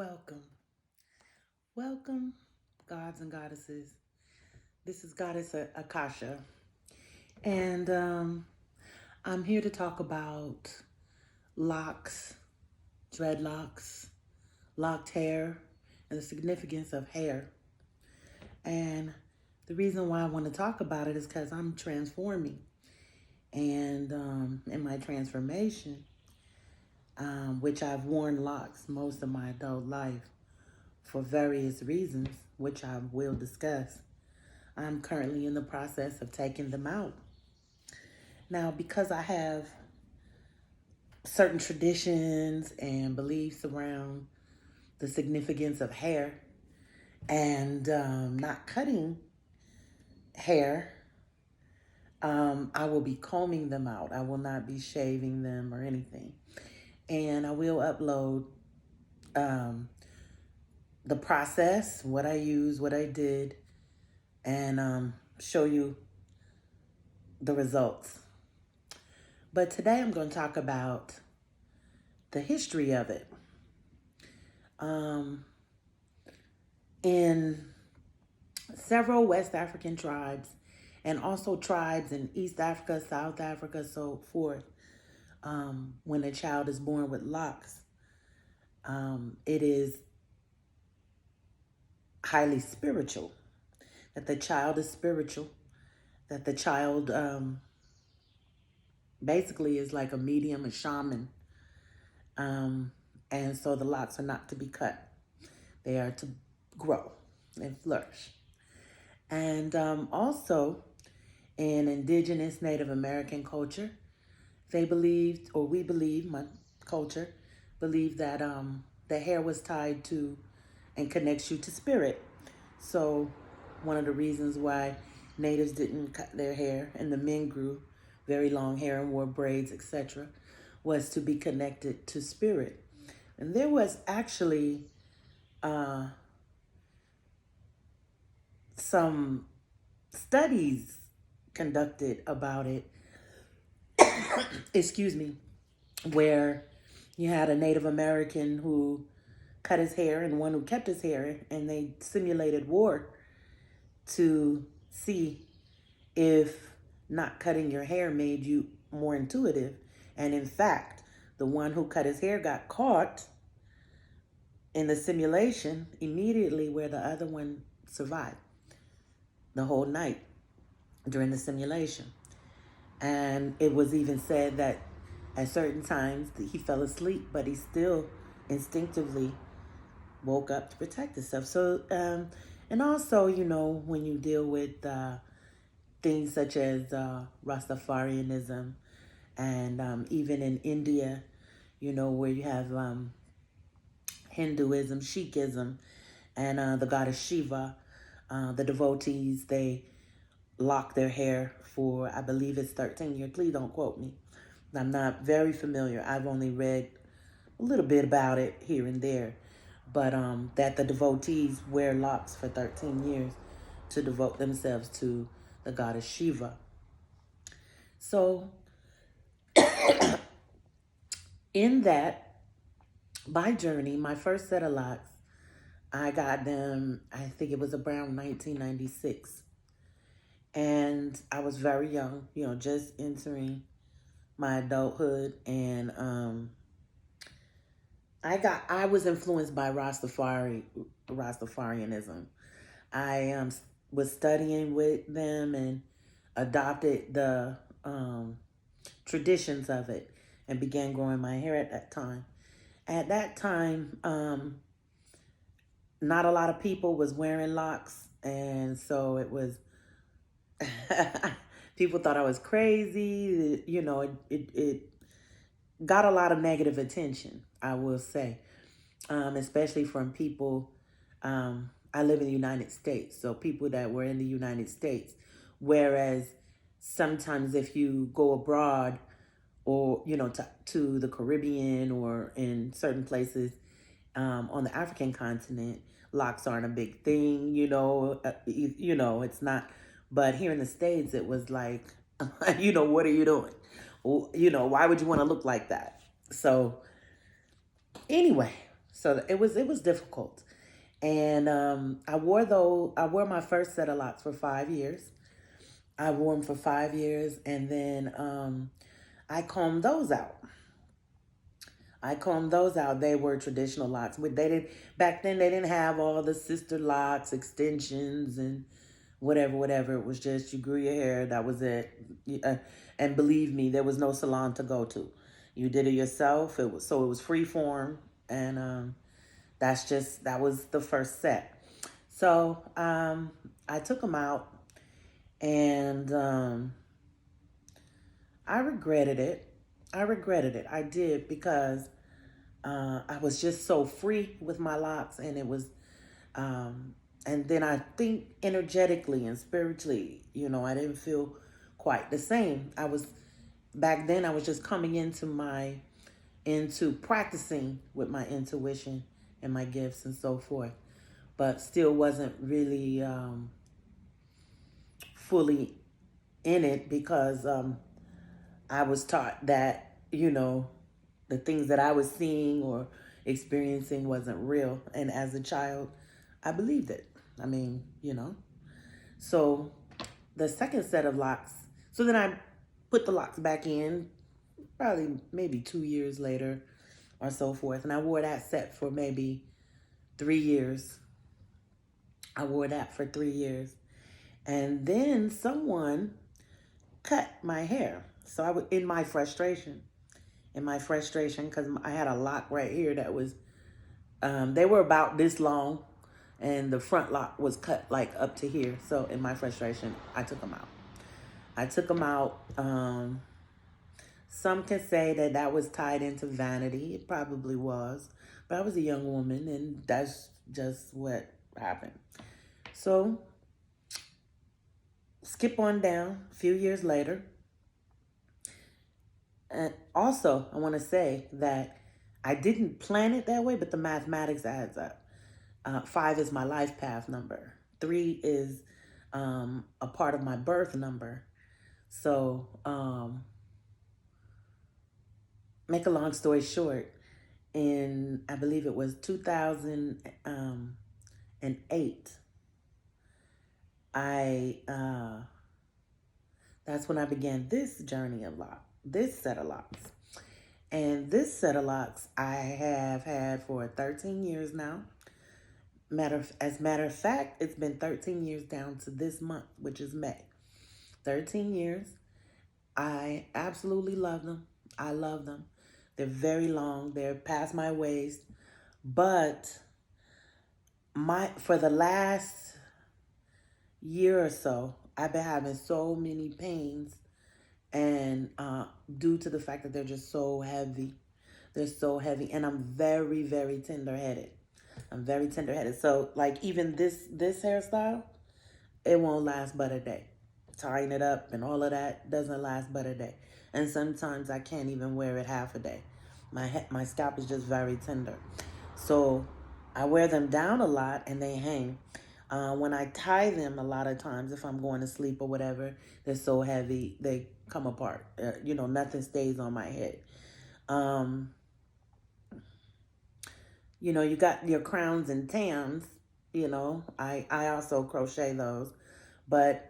Welcome. Welcome, gods and goddesses. This is Goddess Akasha. And I'm here to talk about locks, dreadlocks, locked hair, and the significance of hair. And the reason why I want to talk about it is because I'm transforming. And in my transformation, which I've worn locks most of my adult life for various reasons, which I will discuss. I'm currently in the process of taking them out. Now, because I have certain traditions and beliefs around the significance of hair and not cutting hair, I will be combing them out. I will not be shaving them or anything. And I will upload um, the process, what I use, what I did, and show you the results. But today I'm going to talk about the history of it. Um, in several West African tribes and also tribes in East Africa, South Africa, so forth, when a child is born with locks, it is highly spiritual, that the child is spiritual, that the child basically is like a medium, a shaman. And so the locks are not to be cut. They are to grow and flourish. And also in indigenous Native American culture, they believed, or we believe, my culture, believed that the hair was tied to and connects you to spirit. So one of the reasons why natives didn't cut their hair and the men grew very long hair and wore braids, etc., was to be connected to spirit. And there was actually uh, some studies conducted about it, excuse me, where you had a Native American who cut his hair and one who kept his hair, and they simulated war to see if not cutting your hair made you more intuitive. And in fact, the one who cut his hair got caught in the simulation immediately, where the other one survived the whole night during the simulation. And it was even said that at certain times he fell asleep, but he still instinctively woke up to protect himself. So, and also, when you deal with things such as Rastafarianism and even in India, where you have Hinduism, Sikhism, and the goddess Shiva, the devotees, they lock their hair for, I believe it's 13 years. Please don't quote me. I'm not very familiar. I've only read a little bit about it here and there. But that the devotees wear locks for 13 years to devote themselves to the goddess Shiva. So in that, my journey, my first set of locks, I got them, I think it was around 1996. And I was very young, just entering my adulthood. And I was influenced by Rastafarianism. I was studying with them and adopted the traditions of it and began growing my hair at that time. At that time, not a lot of people was wearing locks, and so it was people thought I was crazy. It got a lot of negative attention, I will say, especially from people. I live in the United States, so people that were in the United States. Whereas sometimes if you go abroad or, to the Caribbean or in certain places on the African continent, locks aren't a big thing, it's not. But here in the States, it was like, what are you doing? Why would you want to look like that? So anyway, So it was difficult. And I wore my first set of locks for 5 years. I wore them for 5 years, and then I combed those out. I combed those out. They were traditional locks. But they didn't back then. They didn't have all the sister locks, extensions, and whatever, whatever. It was just you grew your hair. That was it. And believe me, there was no salon to go to. You did it yourself. It was free form, and that was the first set. So I took them out, and I regretted it. I regretted it. I did because I was just so free with my locks, and it was, and then I think energetically and spiritually, I didn't feel quite the same. Back then, I was just coming into practicing with my intuition and my gifts and so forth, but still wasn't really fully in it because I was taught that, the things that I was seeing or experiencing wasn't real. And as a child, I believed it. I mean, So the second set of locks, so then I put the locks back in probably maybe 2 years later or so forth. And I wore that set for maybe 3 years. I wore that for 3 years. And then someone cut my hair. So I was in my frustration, because I had a lock right here that was, they were about this long, and the front lock was cut like up to here. So in my frustration, I took them out. I took them out. Some can say that was tied into vanity. It probably was. But I was a young woman, and that's just what happened. So skip on down a few years later. And also, I want to say that I didn't plan it that way, but the mathematics adds up. 5 is my life path number. 3 is a part of my birth number. So, make a long story short, I believe it was 2008, that's when I began this journey of this set of locks. And this set of locks I have had for 13 years now. As a matter of fact, it's been 13 years down to this month, which is May. 13 years. I absolutely love them. I love them. They're very long. They're past my waist. But for the last year or so, I've been having so many pains, and due to the fact that they're just so heavy. They're so heavy, and I'm very, very tender-headed. I'm very tender-headed. So, like, even this hairstyle, it won't last but a day. Tying it up and all of that doesn't last but a day. And sometimes I can't even wear it half a day. My scalp is just very tender. So I wear them down a lot, and they hang. When I tie them, a lot of times, if I'm going to sleep or whatever, they're so heavy, they come apart. Nothing stays on my head. You got your crowns and tams, I also crochet those. But,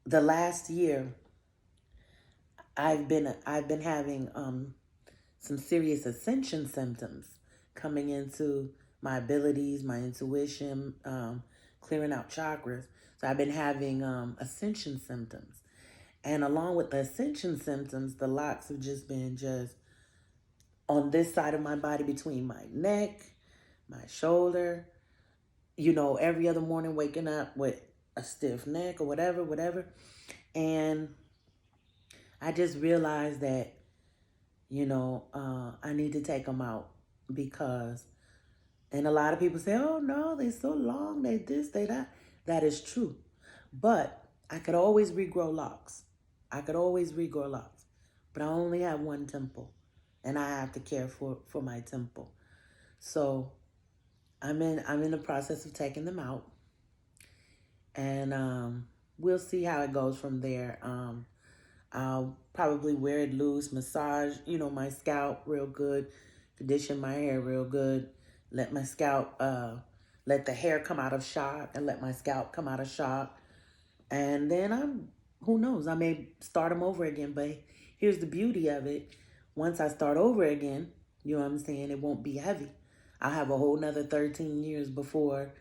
the last year, I've been having some serious ascension symptoms coming into my abilities, my intuition, clearing out chakras. So I've been having ascension symptoms. And along with the ascension symptoms, the locks have just been on this side of my body, between my neck, my shoulder, every other morning waking up with a stiff neck or whatever. And I just realized that, I need to take them out because, and a lot of people say, oh no, they're so long, they this, they that. That is true. But I could always regrow locks. But I only have one temple, and I have to care for my temple. So I'm in the process of taking them out, and we'll see how it goes from there. I'll probably wear it loose, massage, my scalp real good, condition my hair real good, let my scalp, let the hair come out of shock and let my scalp come out of shock. And then who knows, I may start them over again. But here's the beauty of it. Once I start over again, you know what I'm saying, it won't be heavy. I'll have a whole nother 13 years before,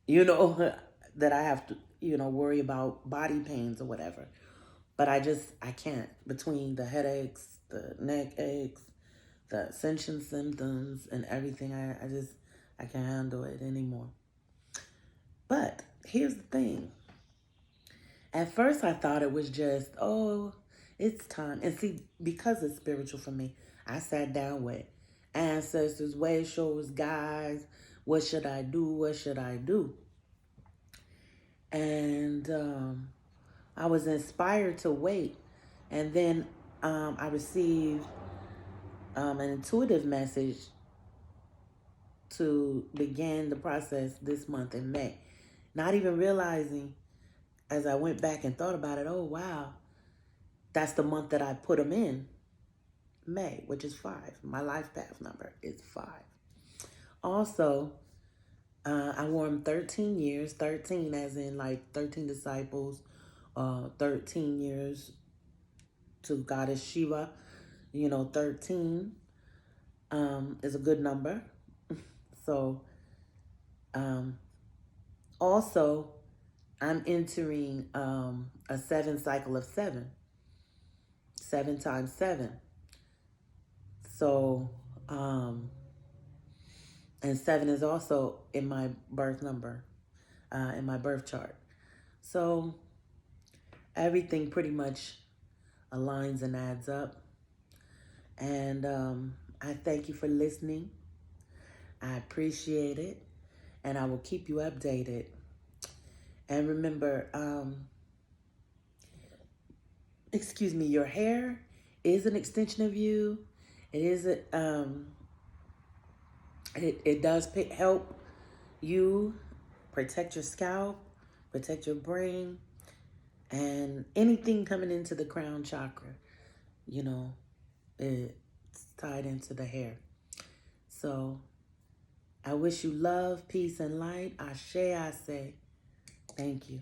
that I have to, worry about body pains or whatever. But I can't. Between the headaches, the neck aches, the ascension symptoms, and everything, I can't handle it anymore. But here's the thing. At first, I thought it was just, oh, it's time. And see, because it's spiritual for me, I sat down with ancestors, way shows, guys. What should I do? What should I do? And I was inspired to wait. And then I received an intuitive message to begin the process this month in May. Not even realizing, as I went back and thought about it, oh, wow, that's the month that I put them in, May, which is 5. My life path number is 5. Also, I wore them 13 years, 13 as in like 13 disciples, 13 years to Goddess Shiva. 13 is a good number. So, also, I'm entering a 7 cycle of 7. 7 times 7. So, and 7 is also in my birth number, in my birth chart. So everything pretty much aligns and adds up. And I thank you for listening. I appreciate it. And I will keep you updated. And remember, your hair is an extension of you. It is it does help you protect your scalp, protect your brain, and anything coming into the crown chakra, it's tied into the hair. So I wish you love, peace, and light. Ashe, I say. Thank you.